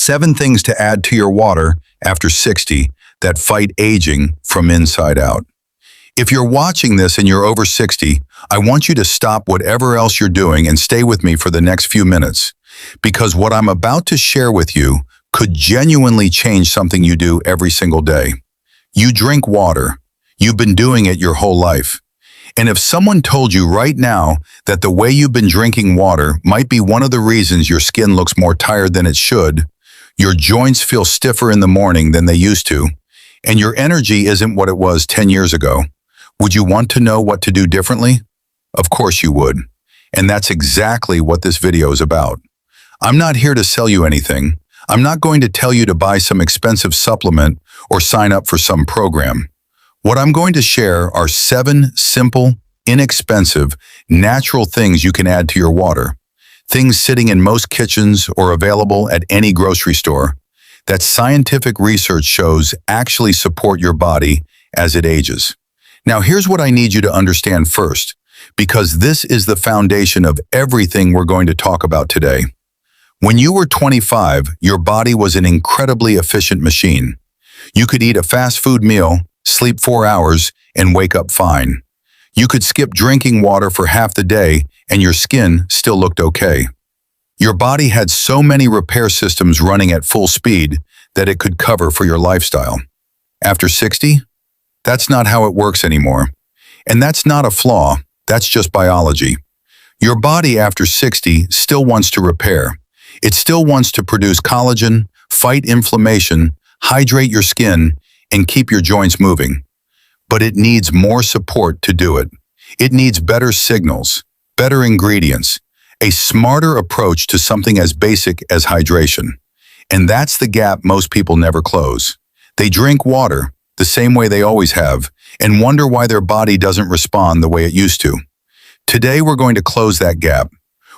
7 things to add to your water after 60 that fight aging from inside out. If you're watching this and you're over 60, I want you to stop whatever else you're doing and stay with me for the next few minutes, because what I'm about to share with you could genuinely change something you do every single day. You drink water. You've been doing it your whole life. And if someone told you right now that the way you've been drinking water might be one of the reasons your skin looks more tired than it should, your joints feel stiffer in the morning than they used to, and your energy isn't what it was 10 years ago, would you want to know what to do differently? Of course you would. And that's exactly what this video is about. I'm not here to sell you anything. I'm not going to tell you to buy some expensive supplement or sign up for some program. What I'm going to share are 7 simple, inexpensive, natural things you can add to your water. Things sitting in most kitchens or available at any grocery store that scientific research shows actually support your body as it ages. Now, here's what I need you to understand first, because this is the foundation of everything we're going to talk about today. When you were 25, your body was an incredibly efficient machine. You could eat a fast food meal, sleep 4 hours, and wake up fine. You could skip drinking water for half the day, and your skin still looked okay. Your body had so many repair systems running at full speed that it could cover for your lifestyle. After 60? That's not how it works anymore. And that's not a flaw, that's just biology. Your body after 60 still wants to repair. It still wants to produce collagen, fight inflammation, hydrate your skin, and keep your joints moving. But it needs more support to do it. It needs better signals, better ingredients, a smarter approach to something as basic as hydration. And that's the gap most people never close. They drink water the same way they always have and wonder why their body doesn't respond the way it used to. Today we're going to close that gap.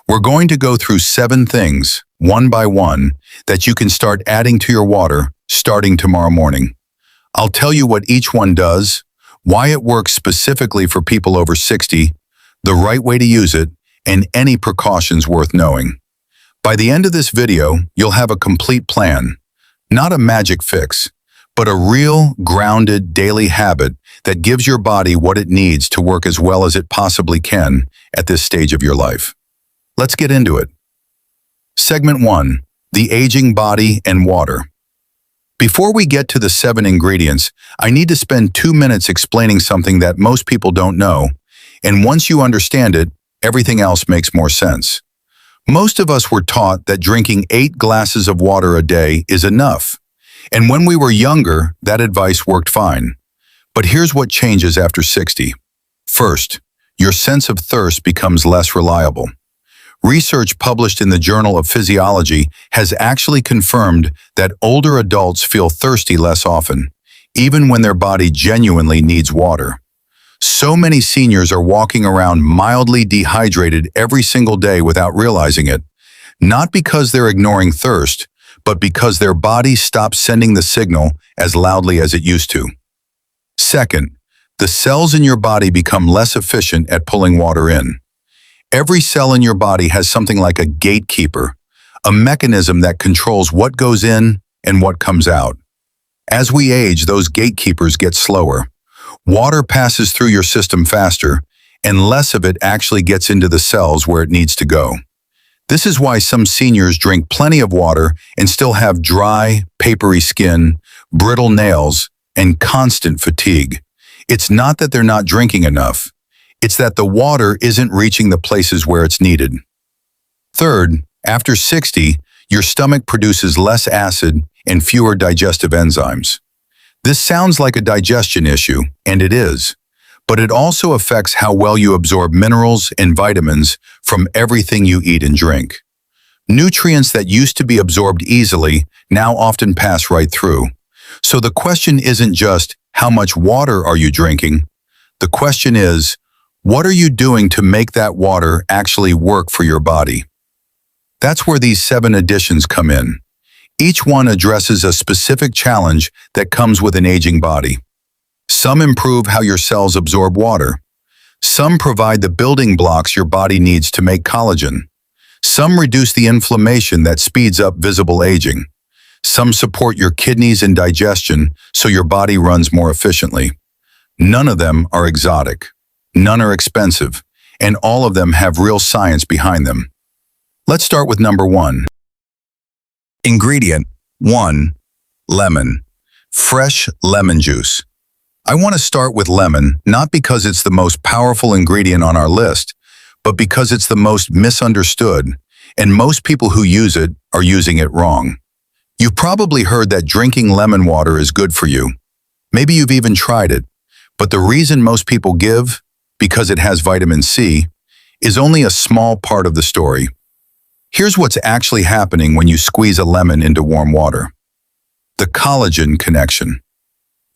We're going to go through 7 things, one by one, that you can start adding to your water starting tomorrow morning. I'll tell you what each one does, why it works specifically for people over 60, the right way to use it, and any precautions worth knowing. By the end of this video, you'll have a complete plan, not a magic fix, but a real, grounded daily habit that gives your body what it needs to work as well as it possibly can at this stage of your life. Let's get into it. Segment 1, the aging body and water. Before we get to the 7 ingredients, I need to spend 2 minutes explaining something that most people don't know, and once you understand it, everything else makes more sense. Most of us were taught that drinking 8 glasses of water a day is enough, and when we were younger, that advice worked fine. But here's what changes after 60. First, your sense of thirst becomes less reliable. Research published in the Journal of Physiology has actually confirmed that older adults feel thirsty less often, even when their body genuinely needs water. So many seniors are walking around mildly dehydrated every single day without realizing it, not because they're ignoring thirst, but because their body stops sending the signal as loudly as it used to. Second, the cells in your body become less efficient at pulling water in. Every cell in your body has something like a gatekeeper, a mechanism that controls what goes in and what comes out. As we age, those gatekeepers get slower. Water passes through your system faster, and less of it actually gets into the cells where it needs to go. This is why some seniors drink plenty of water and still have dry, papery skin, brittle nails, and constant fatigue. It's not that they're not drinking enough. It's that the water isn't reaching the places where it's needed. Third, after 60, your stomach produces less acid and fewer digestive enzymes. This sounds like a digestion issue, and it is, but it also affects how well you absorb minerals and vitamins from everything you eat and drink. Nutrients that used to be absorbed easily now often pass right through. So the question isn't just, how much water are you drinking? The question is, what are you doing to make that water actually work for your body? That's where these 7 additions come in. Each one addresses a specific challenge that comes with an aging body. Some improve how your cells absorb water. Some provide the building blocks your body needs to make collagen. Some reduce the inflammation that speeds up visible aging. Some support your kidneys and digestion so your body runs more efficiently. None of them are exotic. None are expensive. And all of them have real science behind them. Let's start with number 1. Ingredient 1. Lemon. Fresh lemon juice. I want to start with lemon, not because it's the most powerful ingredient on our list, but because it's the most misunderstood, and most people who use it are using it wrong. You've probably heard that drinking lemon water is good for you. Maybe you've even tried it, but the reason most people give, because it has vitamin C, is only a small part of the story. Here's what's actually happening when you squeeze a lemon into warm water. The collagen connection.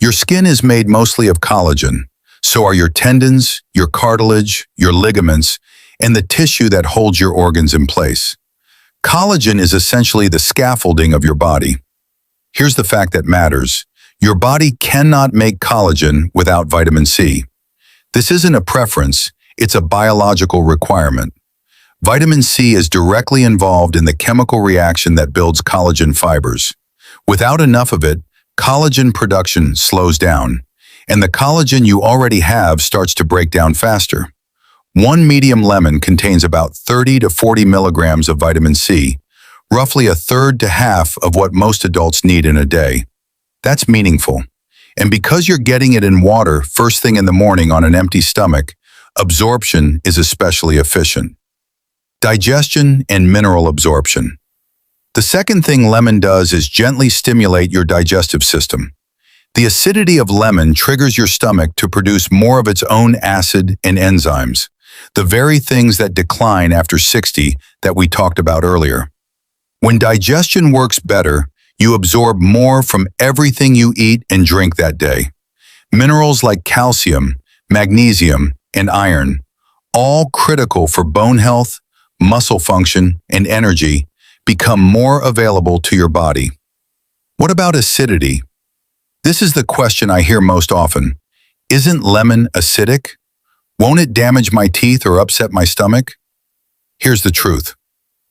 Your skin is made mostly of collagen, so are your tendons, your cartilage, your ligaments, and the tissue that holds your organs in place. Collagen is essentially the scaffolding of your body. Here's the fact that matters. Your body cannot make collagen without vitamin C. This isn't a preference, it's a biological requirement. Vitamin C is directly involved in the chemical reaction that builds collagen fibers. Without enough of it, collagen production slows down, and the collagen you already have starts to break down faster. One medium lemon contains about 30 to 40 milligrams of vitamin C, roughly a third to half of what most adults need in a day. That's meaningful. And because you're getting it in water first thing in the morning on an empty stomach, absorption is especially efficient. Digestion and mineral absorption. The second thing lemon does is gently stimulate your digestive system. The acidity of lemon triggers your stomach to produce more of its own acid and enzymes, the very things that decline after 60 that we talked about earlier. When digestion works better, you absorb more from everything you eat and drink that day. Minerals like calcium, magnesium, and iron, all critical for bone health, muscle function, and energy, become more available to your body. What about acidity? This is the question I hear most often. Isn't lemon acidic? Won't it damage my teeth or upset my stomach? Here's the truth.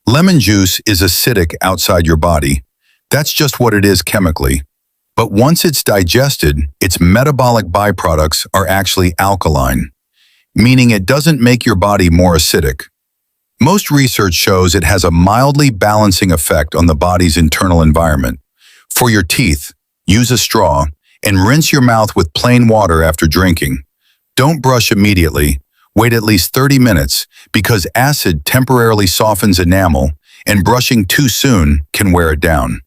Lemon juice is acidic outside your body. That's just what it is chemically. But once it's digested, its metabolic byproducts are actually alkaline, meaning it doesn't make your body more acidic. Most research shows it has a mildly balancing effect on the body's internal environment. For your teeth, use a straw and rinse your mouth with plain water after drinking. Don't brush immediately. Wait at least 30 minutes because acid temporarily softens enamel and brushing too soon can wear it down.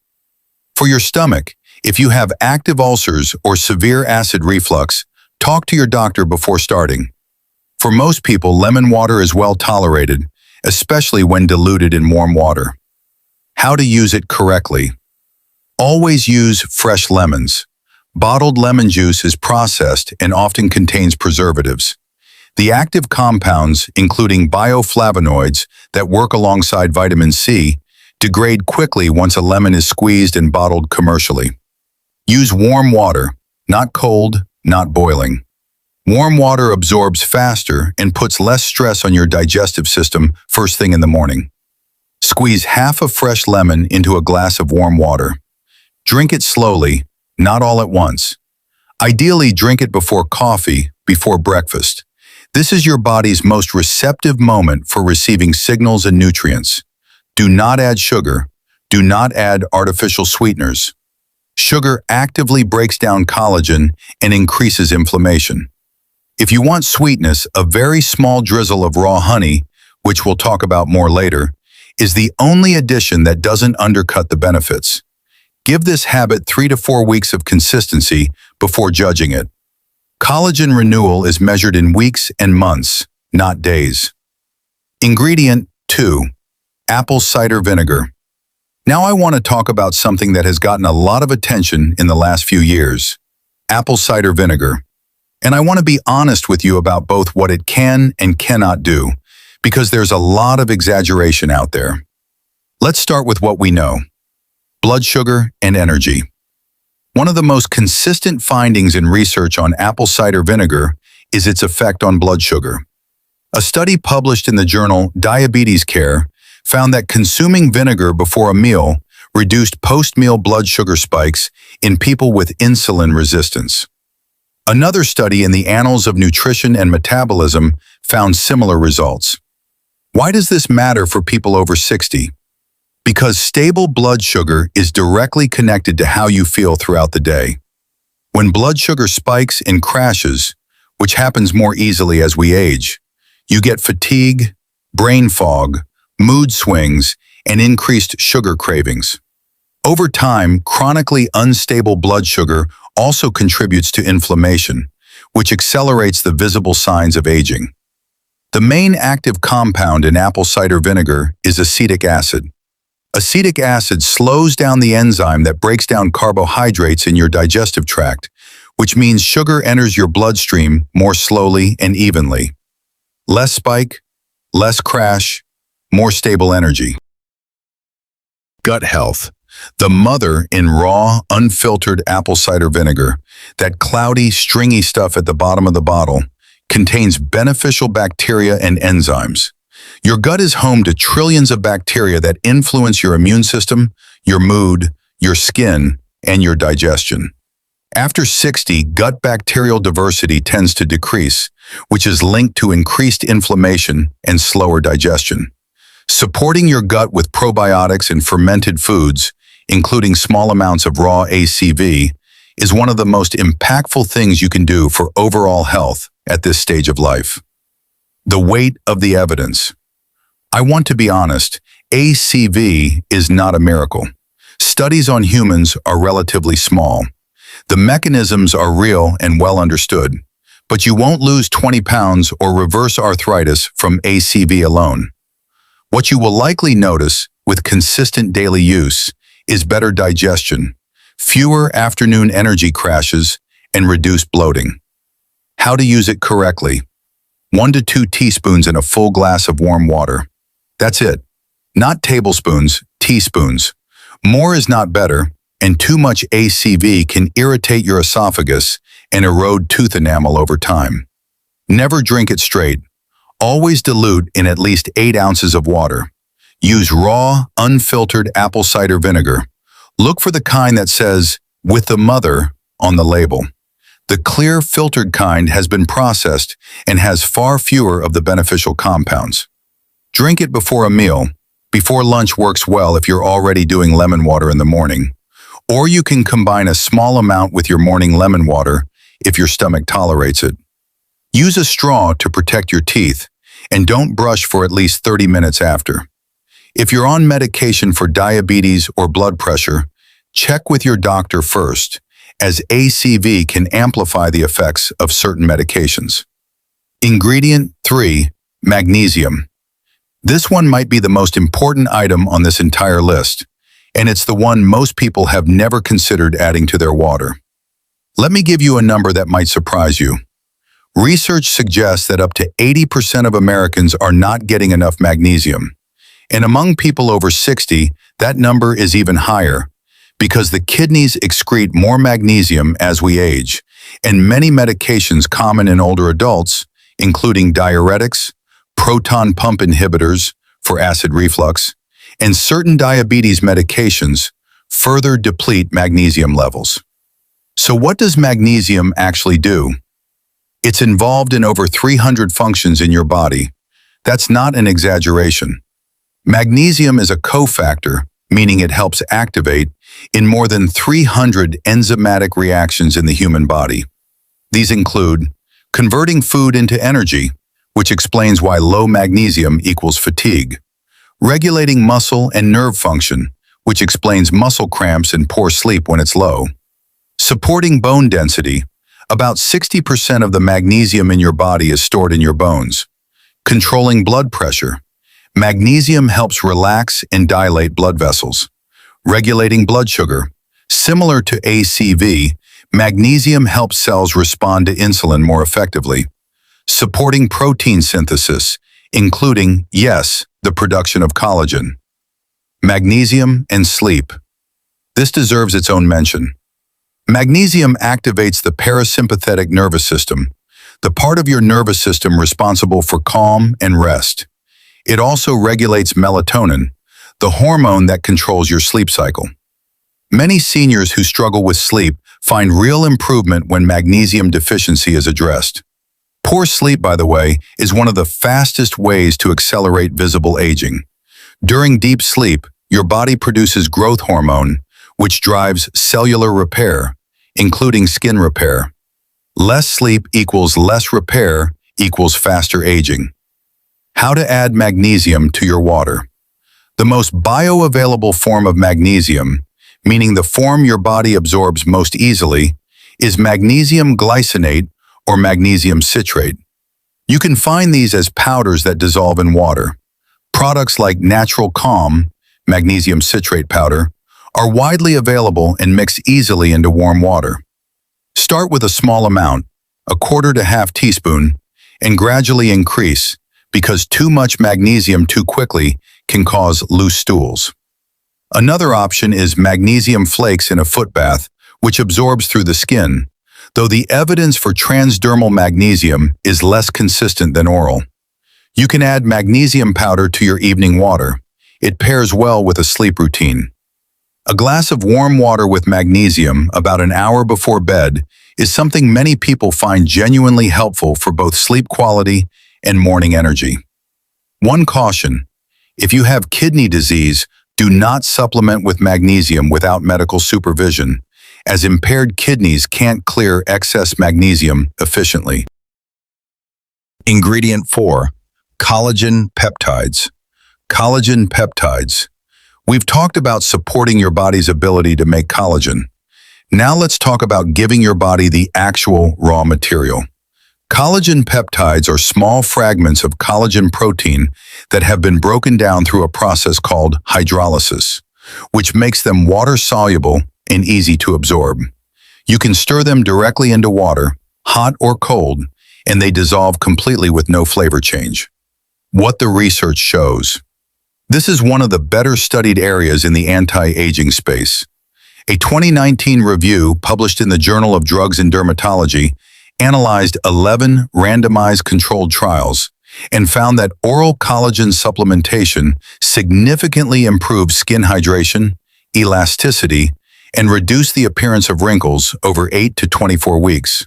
For your stomach, if you have active ulcers or severe acid reflux, talk to your doctor before starting. For most people, lemon water is well tolerated, especially when diluted in warm water. How to use it correctly. Always use fresh lemons. Bottled lemon juice is processed and often contains preservatives. The active compounds, including bioflavonoids that work alongside vitamin C, degrade quickly once a lemon is squeezed and bottled commercially. Use warm water, not cold, not boiling. Warm water absorbs faster and puts less stress on your digestive system first thing in the morning. Squeeze half a fresh lemon into a glass of warm water. Drink it slowly, not all at once. Ideally, drink it before coffee, before breakfast. This is your body's most receptive moment for receiving signals and nutrients. Do not add sugar. Do not add artificial sweeteners. Sugar actively breaks down collagen and increases inflammation. If you want sweetness, a very small drizzle of raw honey, which we'll talk about more later, is the only addition that doesn't undercut the benefits. Give this habit 3 to 4 weeks of consistency before judging it. Collagen renewal is measured in weeks and months, not days. Ingredient 2. Apple cider vinegar. Now I want to talk about something that has gotten a lot of attention in the last few years. Apple cider vinegar. And I want to be honest with you about both what it can and cannot do, because there's a lot of exaggeration out there. Let's start with what we know. Blood sugar and energy. One of the most consistent findings in research on apple cider vinegar is its effect on blood sugar. A study published in the journal Diabetes Care found that consuming vinegar before a meal reduced post-meal blood sugar spikes in people with insulin resistance. Another study in the Annals of Nutrition and Metabolism found similar results. Why does this matter for people over 60? Because stable blood sugar is directly connected to how you feel throughout the day. When blood sugar spikes and crashes, which happens more easily as we age, you get fatigue, brain fog, mood swings, and increased sugar cravings. Over time, chronically unstable blood sugar also contributes to inflammation, which accelerates the visible signs of aging. The main active compound in apple cider vinegar is acetic acid. Acetic acid slows down the enzyme that breaks down carbohydrates in your digestive tract, which means sugar enters your bloodstream more slowly and evenly. Less spike, less crash, more stable energy. Gut health. The mother in raw, unfiltered apple cider vinegar, that cloudy, stringy stuff at the bottom of the bottle, contains beneficial bacteria and enzymes. Your gut is home to trillions of bacteria that influence your immune system, your mood, your skin, and your digestion. After 60, gut bacterial diversity tends to decrease, which is linked to increased inflammation and slower digestion. Supporting your gut with probiotics and fermented foods, including small amounts of raw ACV, is one of the most impactful things you can do for overall health at this stage of life. The weight of the evidence. I want to be honest, ACV is not a miracle. Studies on humans are relatively small. The mechanisms are real and well understood, but you won't lose 20 pounds or reverse arthritis from ACV alone. What you will likely notice with consistent daily use is better digestion, fewer afternoon energy crashes, and reduced bloating. How to use it correctly. 1 to 2 teaspoons in a full glass of warm water. That's it. Not tablespoons, teaspoons. More is not better, and too much ACV can irritate your esophagus and erode tooth enamel over time. Never drink it straight. Always dilute in at least 8 ounces of water. Use raw, unfiltered apple cider vinegar. Look for the kind that says, "with the mother," on the label. The clear, filtered kind has been processed and has far fewer of the beneficial compounds. Drink it before a meal. Before lunch works well if you're already doing lemon water in the morning. Or you can combine a small amount with your morning lemon water if your stomach tolerates it. Use a straw to protect your teeth, and don't brush for at least 30 minutes after. If you're on medication for diabetes or blood pressure, check with your doctor first, as ACV can amplify the effects of certain medications. Ingredient 3, magnesium. This one might be the most important item on this entire list, and it's the one most people have never considered adding to their water. Let me give you a number that might surprise you. Research suggests that up to 80% of Americans are not getting enough magnesium. And among people over 60, that number is even higher, because the kidneys excrete more magnesium as we age, and many medications common in older adults, including diuretics, proton pump inhibitors for acid reflux, and certain diabetes medications, further deplete magnesium levels. So what does magnesium actually do? It's involved in over 300 functions in your body. That's not an exaggeration. Magnesium is a cofactor, meaning it helps activate, in more than 300 enzymatic reactions in the human body. These include converting food into energy, which explains why low magnesium equals fatigue, regulating muscle and nerve function, which explains muscle cramps and poor sleep when it's low, supporting bone density. About 60% of the magnesium in your body is stored in your bones. Controlling blood pressure. Magnesium helps relax and dilate blood vessels. Regulating blood sugar. Similar to ACV, magnesium helps cells respond to insulin more effectively. Supporting protein synthesis, including, yes, the production of collagen. Magnesium and sleep. This deserves its own mention. Magnesium activates the parasympathetic nervous system, the part of your nervous system responsible for calm and rest. It also regulates melatonin, the hormone that controls your sleep cycle. Many seniors who struggle with sleep find real improvement when magnesium deficiency is addressed. Poor sleep, by the way, is one of the fastest ways to accelerate visible aging. During deep sleep, your body produces growth hormone, which drives cellular repair, including skin repair. Less sleep equals less repair equals faster aging. How to add magnesium to your water. The most bioavailable form of magnesium, meaning the form your body absorbs most easily, is magnesium glycinate or magnesium citrate. You can find these as powders that dissolve in water. Products like Natural Calm, magnesium citrate powder, are widely available and mix easily into warm water. Start with a small amount, a quarter to half teaspoon, and gradually increase, because too much magnesium too quickly can cause loose stools. Another option is magnesium flakes in a foot bath, which absorbs through the skin, though the evidence for transdermal magnesium is less consistent than oral. You can add magnesium powder to your evening water. It pairs well with a sleep routine. A glass of warm water with magnesium about an hour before bed is something many people find genuinely helpful for both sleep quality and morning energy. One caution: if you have kidney disease, do not supplement with magnesium without medical supervision, as impaired kidneys can't clear excess magnesium efficiently. Ingredient 4. Collagen peptides. Collagen peptides. We've talked about supporting your body's ability to make collagen. Now let's talk about giving your body the actual raw material. Collagen peptides are small fragments of collagen protein that have been broken down through a process called hydrolysis, which makes them water-soluble and easy to absorb. You can stir them directly into water, hot or cold, and they dissolve completely with no flavor change. What the research shows. This is one of the better studied areas in the anti-aging space. A 2019 review published in the Journal of Drugs and Dermatology analyzed 11 randomized controlled trials and found that oral collagen supplementation significantly improved skin hydration, elasticity, and reduced the appearance of wrinkles over 8 to 24 weeks.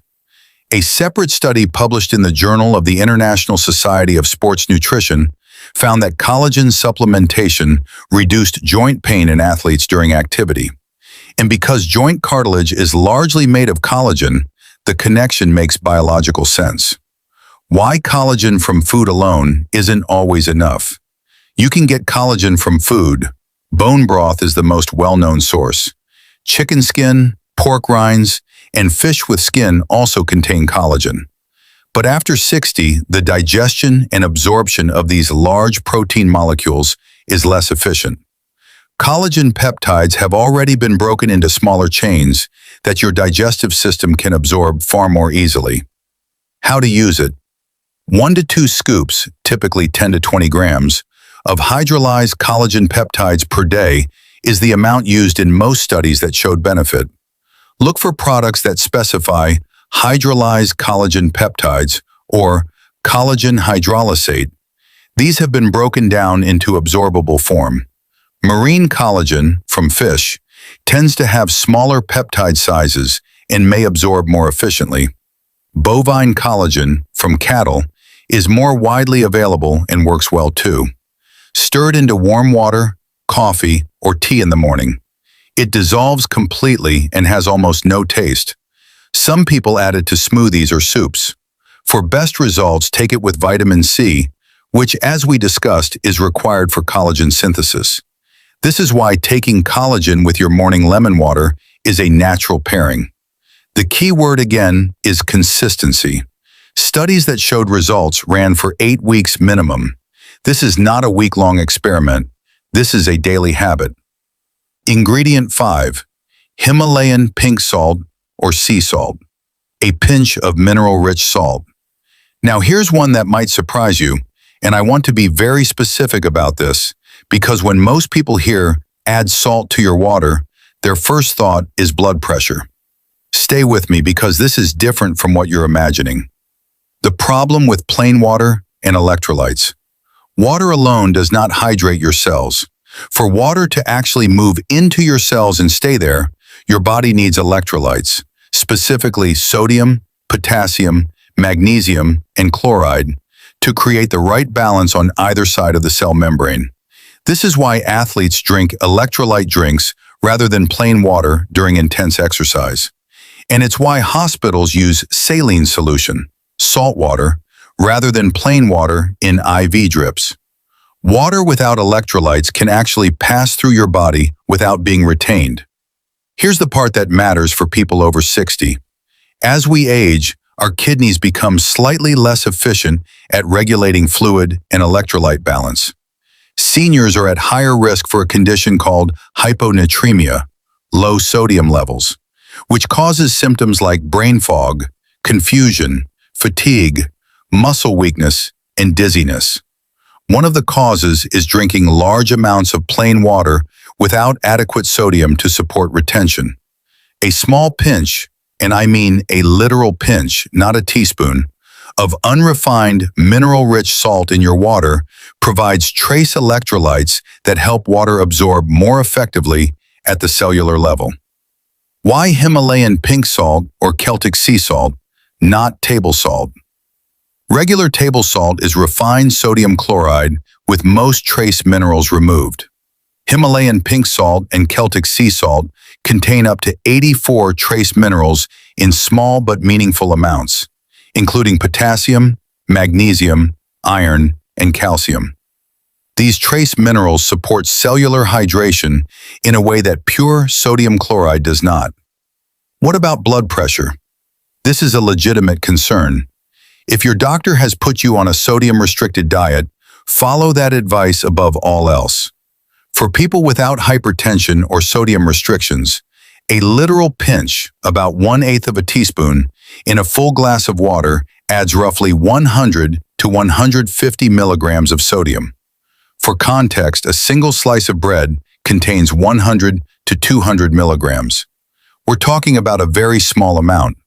A separate study published in the Journal of the International Society of Sports Nutrition found that collagen supplementation reduced joint pain in athletes during activity. And because joint cartilage is largely made of collagen, the connection makes biological sense. Why collagen from food alone isn't always enough. You can get collagen from food. Bone broth is the most well-known source. Chicken skin, pork rinds, and fish with skin also contain collagen. But after 60, the digestion and absorption of these large protein molecules is less efficient. Collagen peptides have already been broken into smaller chains that your digestive system can absorb far more easily. How to use it? 1 to 2 scoops, typically 10 to 20 grams, of hydrolyzed collagen peptides per day is the amount used in most studies that showed benefit. Look for products that specify hydrolyzed collagen peptides or collagen hydrolysate. These have been broken down into absorbable form. Marine collagen, from fish, tends to have smaller peptide sizes and may absorb more efficiently. Bovine collagen, from cattle, is more widely available and works well too. Stir it into warm water, coffee, or tea in the morning. It dissolves completely and has almost no taste. Some people add it to smoothies or soups. For best results, take it with vitamin C, which, as we discussed, is required for collagen synthesis. This is why taking collagen with your morning lemon water is a natural pairing. The key word again is consistency. Studies that showed results ran for 8 weeks minimum. This is not a week-long experiment. This is a daily habit. Ingredient 5. Himalayan pink salt or sea salt. A pinch of mineral-rich salt. Now here's one that might surprise you, and I want to be very specific about this, because when most people hear add salt to your water, their first thought is blood pressure. Stay with me because this is different from what you're imagining. The problem with plain water and electrolytes. Water alone does not hydrate your cells, For water to actually move into your cells and stay there, your body needs electrolytes, specifically sodium, potassium, magnesium, and chloride, to create the right balance on either side of the cell membrane. This is why athletes drink electrolyte drinks rather than plain water during intense exercise. And it's why hospitals use saline solution, salt water, rather than plain water in IV drips. Water without electrolytes can actually pass through your body without being retained. Here's the part that matters for people over 60. As we age, our kidneys become slightly less efficient at regulating fluid and electrolyte balance. Seniors are at higher risk for a condition called hyponatremia, low sodium levels, which causes symptoms like brain fog, confusion, fatigue, muscle weakness, and dizziness. One of the causes is drinking large amounts of plain water without adequate sodium to support retention. A small pinch, and I mean a literal pinch, not a teaspoon, of unrefined, mineral-rich salt in your water provides trace electrolytes that help water absorb more effectively at the cellular level. Why Himalayan pink salt or Celtic sea salt, not table salt? Regular table salt is refined sodium chloride with most trace minerals removed. Himalayan pink salt and Celtic sea salt contain up to 84 trace minerals in small but meaningful amounts, including potassium, magnesium, iron, and calcium. These trace minerals support cellular hydration in a way that pure sodium chloride does not. What about blood pressure? This is a legitimate concern. If your doctor has put you on a sodium-restricted diet, follow that advice above all else. For people without hypertension or sodium restrictions, a literal pinch, about 1/8 of a teaspoon, in a full glass of water adds roughly 100 to 150 milligrams of sodium. For context, a single slice of bread contains 100 to 200 milligrams. We're talking about a very small amount.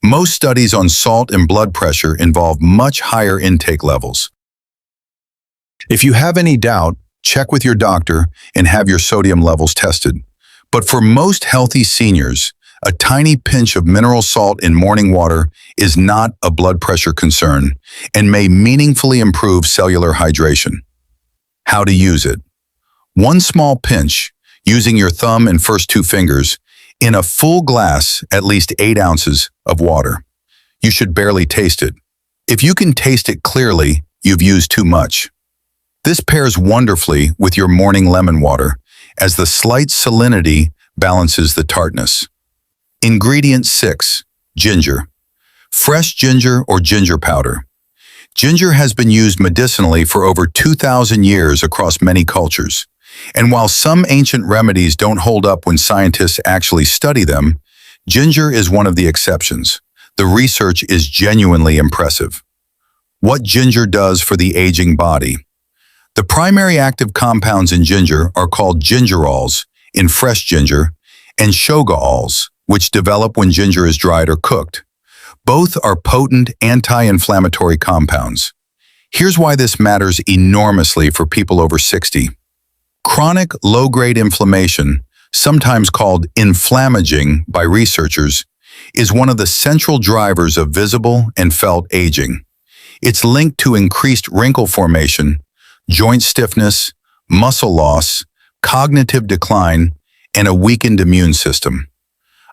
Most studies on salt and blood pressure involve much higher intake levels. If you have any doubt, check with your doctor and have your sodium levels tested. But for most healthy seniors, a tiny pinch of mineral salt in morning water is not a blood pressure concern and may meaningfully improve cellular hydration. How to use it? One small pinch, using your thumb and first two fingers, in a full glass, at least 8 ounces of water. You should barely taste it. If you can taste it clearly, you've used too much. This pairs wonderfully with your morning lemon water, as the slight salinity balances the tartness. Ingredient 6. Ginger. Fresh ginger or ginger powder. Ginger has been used medicinally for over 2,000 years across many cultures. And while some ancient remedies don't hold up when scientists actually study them, ginger is one of the exceptions. The research is genuinely impressive. What ginger does for the aging body. The primary active compounds in ginger are called gingerols in fresh ginger and shogaols, which develop when ginger is dried or cooked. Both are potent anti-inflammatory compounds. Here's why this matters enormously for people over 60. Chronic low-grade inflammation, sometimes called inflammaging by researchers, is one of the central drivers of visible and felt aging. It's linked to increased wrinkle formation, joint stiffness, muscle loss, cognitive decline, and a weakened immune system.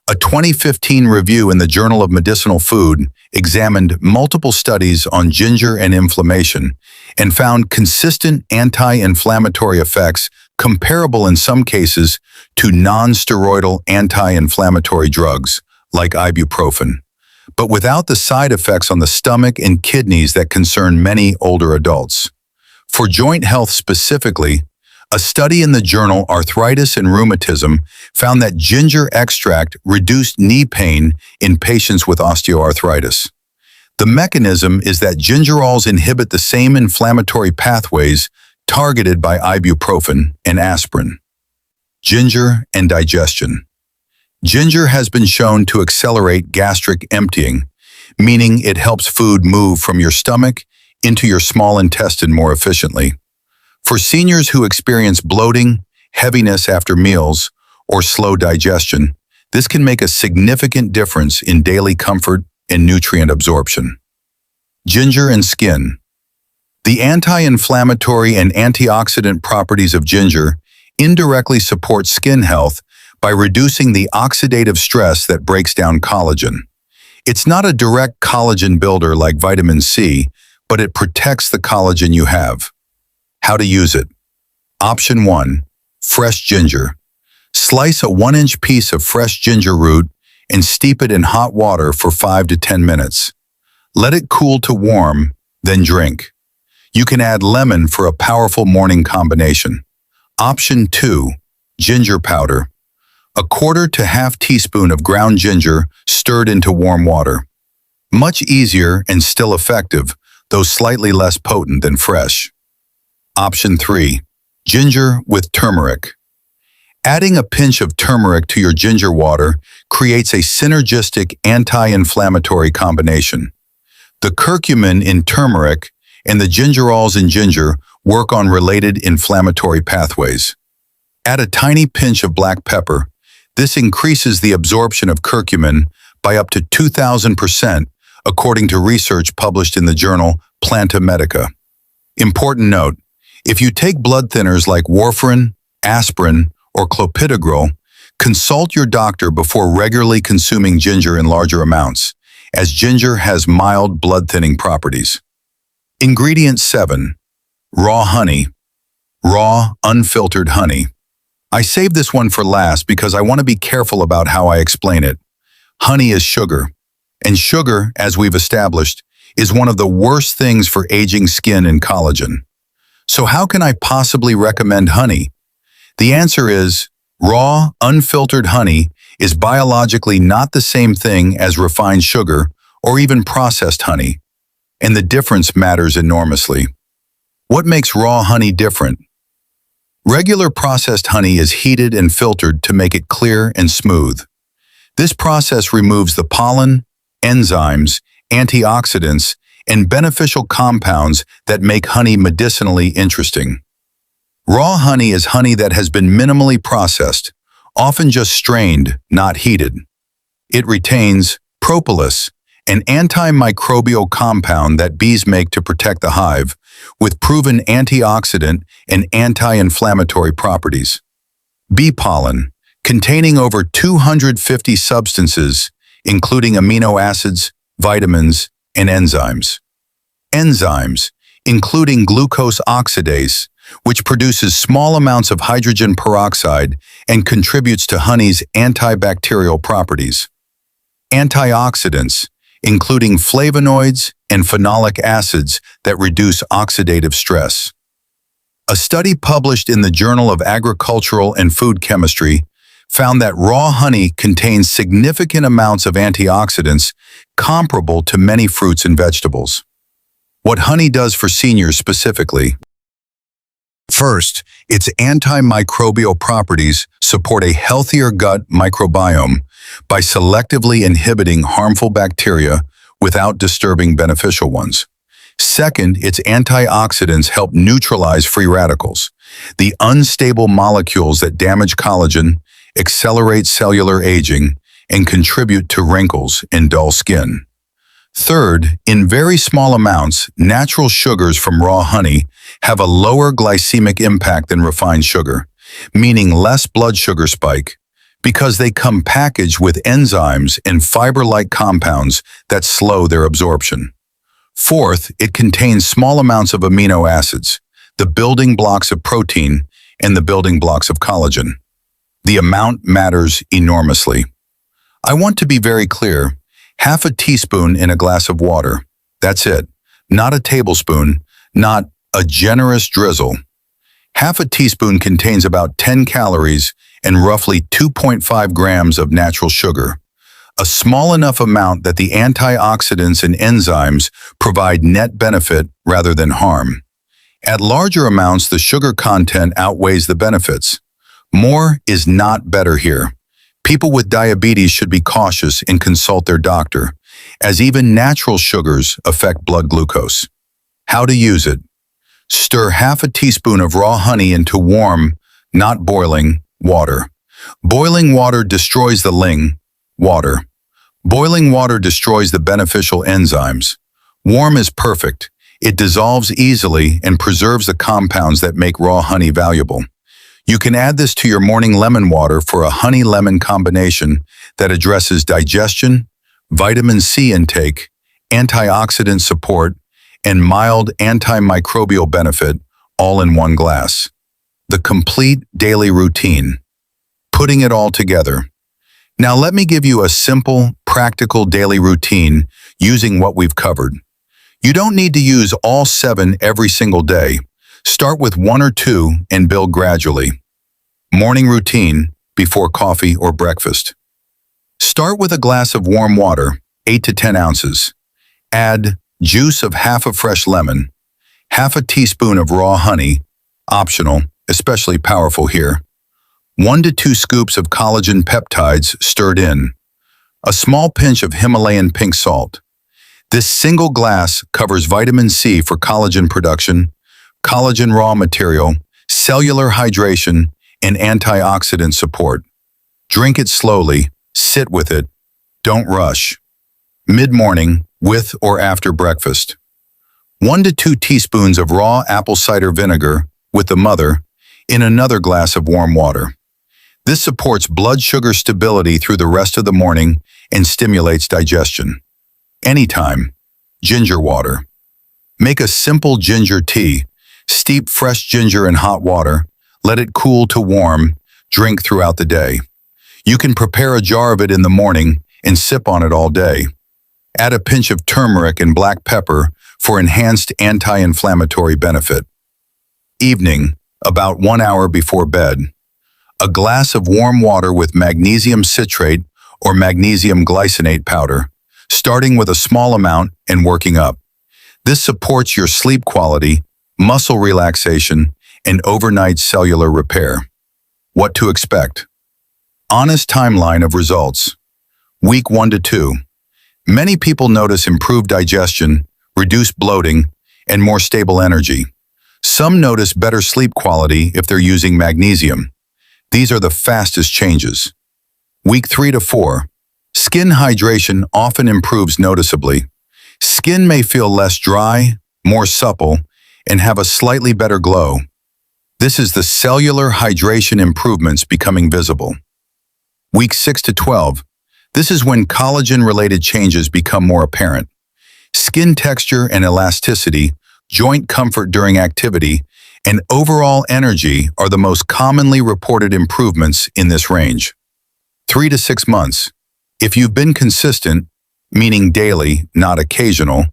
A 2015 review in the Journal of Medicinal Food examined multiple studies on ginger and inflammation and found consistent anti-inflammatory effects comparable in some cases to non-steroidal anti-inflammatory drugs like ibuprofen, but without the side effects on the stomach and kidneys that concern many older adults. For joint health specifically, a study in the journal Arthritis and Rheumatism found that ginger extract reduced knee pain in patients with osteoarthritis. The mechanism is that gingerols inhibit the same inflammatory pathways targeted by ibuprofen and aspirin. Ginger and digestion. Ginger has been shown to accelerate gastric emptying, meaning it helps food move from your stomach into your small intestine more efficiently. For seniors who experience bloating, heaviness after meals, or slow digestion, this can make a significant difference in daily comfort and nutrient absorption. Ginger and skin. The anti-inflammatory and antioxidant properties of ginger indirectly support skin health by reducing the oxidative stress that breaks down collagen. It's not a direct collagen builder like vitamin C, but it protects the collagen you have. How to use it. Option 1. Fresh ginger. Slice a 1-inch piece of fresh ginger root and steep it in hot water for 5 to 10 minutes. Let it cool to warm, then drink. You can add lemon for a powerful morning combination. Option 2. Ginger powder. A 1/4 to 1/2 teaspoon of ground ginger stirred into warm water. Much easier and still effective, though slightly less potent than fresh. Option 3. Ginger with turmeric. Adding a pinch of turmeric to your ginger water creates a synergistic anti-inflammatory combination. The curcumin in turmeric and the gingerols in ginger work on related inflammatory pathways. Add a tiny pinch of black pepper. This increases the absorption of curcumin by up to 2,000%, according to research published in the journal Planta Medica. Important note, if you take blood thinners like warfarin, aspirin, or clopidogrel, consult your doctor before regularly consuming ginger in larger amounts, as ginger has mild blood-thinning properties. Ingredient 7. Raw honey. Raw, unfiltered honey. I saved this one for last because I want to be careful about how I explain it. Honey is sugar, and sugar, as we've established, is one of the worst things for aging skin and collagen. So how can I possibly recommend honey? The answer is, raw, unfiltered honey is biologically not the same thing as refined sugar or even processed honey, and the difference matters enormously. What makes raw honey different? Regular processed honey is heated and filtered to make it clear and smooth. This process removes the pollen, enzymes, antioxidants, and beneficial compounds that make honey medicinally interesting. Raw honey is honey that has been minimally processed, often just strained, not heated. It retains propolis, an antimicrobial compound that bees make to protect the hive, with proven antioxidant and anti-inflammatory properties. Bee pollen, containing over 250 substances, including amino acids, vitamins, and enzymes. Enzymes, including glucose oxidase, which produces small amounts of hydrogen peroxide and contributes to honey's antibacterial properties. Antioxidants, including flavonoids and phenolic acids that reduce oxidative stress. A study published in the Journal of Agricultural and Food Chemistry found that raw honey contains significant amounts of antioxidants comparable to many fruits and vegetables. What honey does for seniors specifically. First, its antimicrobial properties support a healthier gut microbiome by selectively inhibiting harmful bacteria without disturbing beneficial ones. Second, its antioxidants help neutralize free radicals, the unstable molecules that damage collagen, accelerate cellular aging, and contribute to wrinkles and dull skin. Third, in very small amounts, natural sugars from raw honey have a lower glycemic impact than refined sugar, meaning less blood sugar spike, because they come packaged with enzymes and fiber-like compounds that slow their absorption. Fourth, it contains small amounts of amino acids, the building blocks of protein and the building blocks of collagen. The amount matters enormously. I want to be very clear. 1/2 teaspoon in a glass of water. That's it. Not a tablespoon, not a generous drizzle. 1/2 teaspoon contains about 10 calories and roughly 2.5 grams of natural sugar. A small enough amount that the antioxidants and enzymes provide net benefit rather than harm. At larger amounts, the sugar content outweighs the benefits. More is not better here. People with diabetes should be cautious and consult their doctor, as even natural sugars affect blood glucose. How to use it. Stir half a teaspoon of raw honey into warm, not boiling, water. Boiling water destroys the water. Boiling water destroys the beneficial enzymes. Warm is perfect. It dissolves easily and preserves the compounds that make raw honey valuable. You can add this to your morning lemon water for a honey-lemon combination that addresses digestion, vitamin C intake, antioxidant support, and mild antimicrobial benefit all in one glass. The complete daily routine. Putting it all together. Now let me give you a simple, practical daily routine using what we've covered. You don't need to use all 7 every single day. Start with 1 or 2 and build gradually. Morning routine before coffee or breakfast. Start with a glass of warm water, 8 to 10 ounces. Add juice of half a fresh lemon, half a teaspoon of raw honey, optional, especially powerful here, 1 to 2 scoops of collagen peptides stirred in, a small pinch of Himalayan pink salt. This single glass covers vitamin C for collagen production, collagen raw material, cellular hydration, and antioxidant support. Drink it slowly, sit with it, don't rush. Mid-morning, with or after breakfast. 1 to 2 teaspoons of raw apple cider vinegar with the mother in another glass of warm water. This supports blood sugar stability through the rest of the morning and stimulates digestion. Anytime. Ginger water. Make a simple ginger tea. Steep fresh ginger in hot water. Let it cool to warm. Drink throughout the day. You can prepare a jar of it in the morning and sip on it all day. Add a pinch of turmeric and black pepper for enhanced anti-inflammatory benefit. Evening, about 1 hour before bed. A glass of warm water with magnesium citrate or magnesium glycinate powder, starting with a small amount and working up. This supports your sleep quality, muscle relaxation, and overnight cellular repair. What to expect? Honest timeline of results. Week 1 to 2. Many people notice improved digestion, reduced bloating, and more stable energy. Some notice better sleep quality if they're using magnesium. These are the fastest changes. Week 3 to 4. Skin hydration often improves noticeably. Skin may feel less dry, more supple, and have a slightly better glow. This is the cellular hydration improvements becoming visible. Week 6 to 12. This is when collagen-related changes become more apparent. Skin texture and elasticity, joint comfort during activity, and overall energy are the most commonly reported improvements in this range. 3 to 6 months. If you've been consistent, meaning daily, not occasional,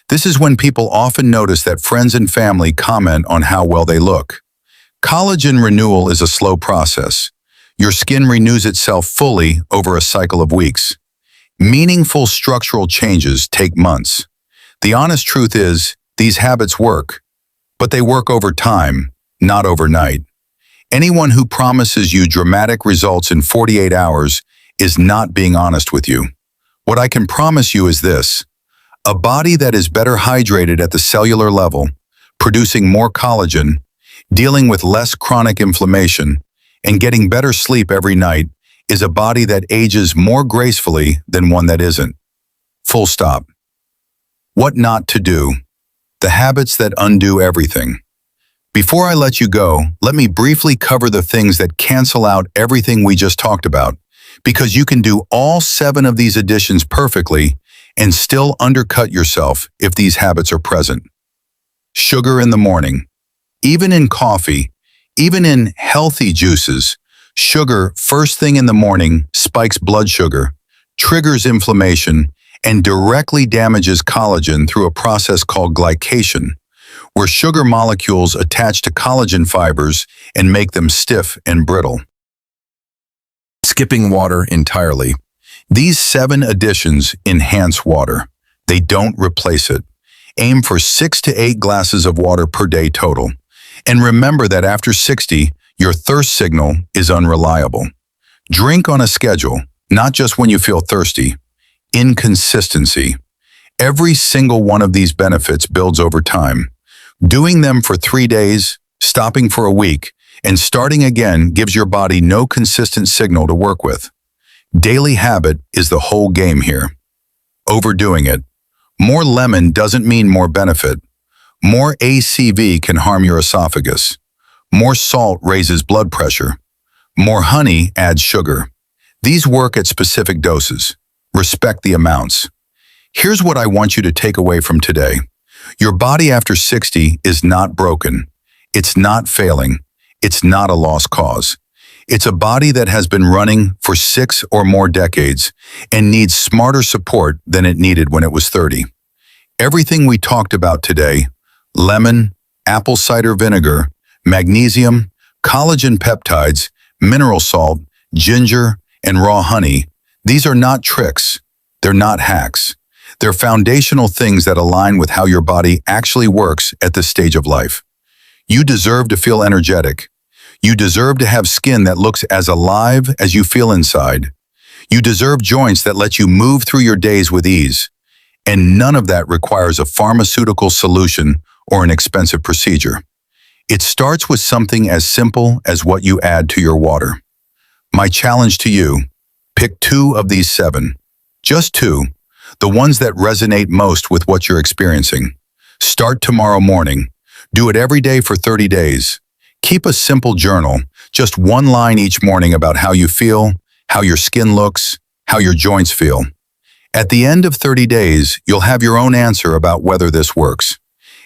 this is when people often notice that friends and family comment on how well they look. Collagen renewal is a slow process. Your skin renews itself fully over a cycle of weeks. Meaningful structural changes take months. The honest truth is, these habits work, but they work over time, not overnight. Anyone who promises you dramatic results in 48 hours is not being honest with you. What I can promise you is this: a body that is better hydrated at the cellular level, producing more collagen, dealing with less chronic inflammation, and getting better sleep every night is a body that ages more gracefully than one that isn't. Full stop. What not to do. The habits that undo everything. Before I let you go, let me briefly cover the things that cancel out everything we just talked about, because you can do all 7 of these additions perfectly and still undercut yourself if these habits are present. Sugar in the morning. Even in coffee, even in healthy juices, sugar first thing in the morning spikes blood sugar, triggers inflammation, and directly damages collagen through a process called glycation, where sugar molecules attach to collagen fibers and make them stiff and brittle. Skipping water entirely. These 7 additions enhance water. They don't replace it. Aim for 6 to 8 glasses of water per day total. And remember that after 60, your thirst signal is unreliable. Drink on a schedule, not just when you feel thirsty. Inconsistency. Every single one of these benefits builds over time. Doing them for 3 days, stopping for a week, and starting again gives your body no consistent signal to work with. Daily habit is the whole game here. Overdoing it. More lemon doesn't mean more benefit. More ACV can harm your esophagus. More salt raises blood pressure. More honey adds sugar. These work at specific doses. Respect the amounts. Here's what I want you to take away from today. Your body after 60 is not broken. It's not failing. It's not a lost cause. It's a body that has been running for 6 or more decades and needs smarter support than it needed when it was 30. Everything we talked about today, lemon, apple cider vinegar, magnesium, collagen peptides, mineral salt, ginger, and raw honey, these are not tricks. They're not hacks. They're foundational things that align with how your body actually works at this stage of life. You deserve to feel energetic. You deserve to have skin that looks as alive as you feel inside. You deserve joints that let you move through your days with ease. And none of that requires a pharmaceutical solution or an expensive procedure. It starts with something as simple as what you add to your water. My challenge to you, pick 2 of these 7. Just 2. The ones that resonate most with what you're experiencing. Start tomorrow morning. Do it every day for 30 days. Keep a simple journal, just 1 line each morning about how you feel, how your skin looks, how your joints feel. At the end of 30 days, you'll have your own answer about whether this works.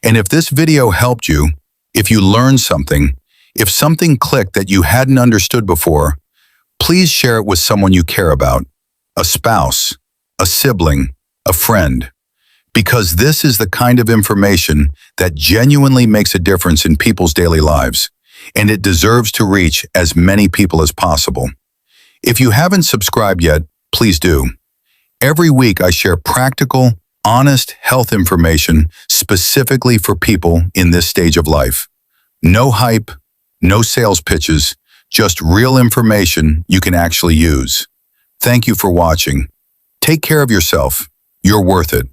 And if this video helped you, if you learned something, if something clicked that you hadn't understood before, please share it with someone you care about, a spouse, a sibling, a friend, because this is the kind of information that genuinely makes a difference in people's daily lives, and it deserves to reach as many people as possible. If you haven't subscribed yet, please do. Every week I share practical, honest health information specifically for people in this stage of life. No hype, no sales pitches, just real information you can actually use. Thank you for watching. Take care of yourself. You're worth it.